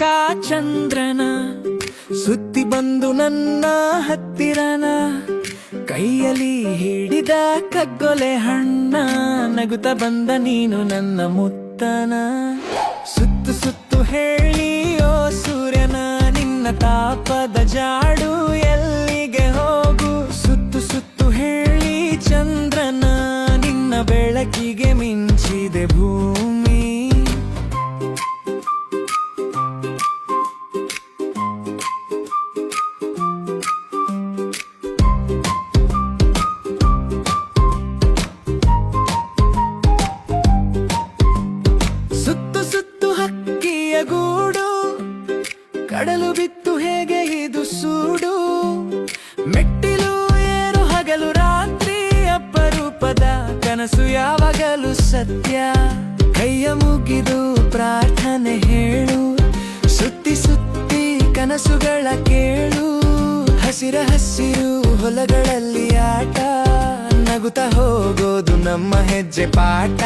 ಚಂದ್ರನ ಸುತ್ತಿ ಬಂದು ನನ್ನ ಹತ್ತಿರನ ಕೈಯಲ್ಲಿ ಹಿಡಿದ ಕಗ್ಗೊಲೆ ಹಣ್ಣ ನಗುತ್ತ ಬಂದ ನೀನು ನನ್ನ ಮುತ್ತನ ಸುತ್ತು ಸುತ್ತು ಹೇಳಿ ಓ ಸೂರ್ಯನ ನಿನ್ನ ತಾಪದ ಜಾಡು ಎಲ್ಲಿಗೆ ಹೋಗು ಸುತ್ತು ಸುತ್ತು ಹೇಳಿ ಚಂದ್ರನ ನಿನ್ನ ಬೆಳಕಿಗೆ ಮಿಂಚಿದೆ ಭೂಮಿ ಸುತ್ತು ಸುತ್ತು ಹಕ್ಕಿಯ ಗೂಡು ಕಡಲು ಬಿತ್ತು ಹೇಗೆ ಇದು ಸೂಡು ಮೆಟ್ಟಿಲು ಏರು ಹಗಲು ರಾತ್ರಿ ಅಪರೂಪದ ಕನಸು ಯಾವಾಗಲೂ ಸತ್ಯ ಕೈಯ ಮುಗಿದು ಪ್ರಾರ್ಥನೆ ಹೇಳು ಸುತ್ತಿ ಸುತ್ತಿ ಕನಸುಗಳ ಕೇಳು ಹಸಿರ ಹಸಿರು ಹೊಲಗಳಲ್ಲಿ ಆಟ ನಗುತ್ತಾ ಹೋಗೋದು ನಮ್ಮ ಹೆಜ್ಜೆ ಪಾಠ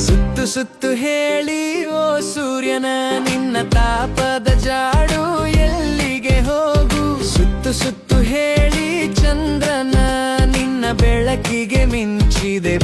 ಸುತ್ತು ಸುತ್ತು ಹೇಳಿ ಓ ಸೂರ್ಯನ ನಿನ್ನ ತಾಪದ ಜಾಡು ಎಲ್ಲಿಗೆ ಹೋಗು ಸುತ್ತು ಸುತ್ತು ಹೇಳಿ ಚಂದ್ರನ ನಿನ್ನ ಬೆಳಕಿಗೆ ಮಿಂಚಿದೆ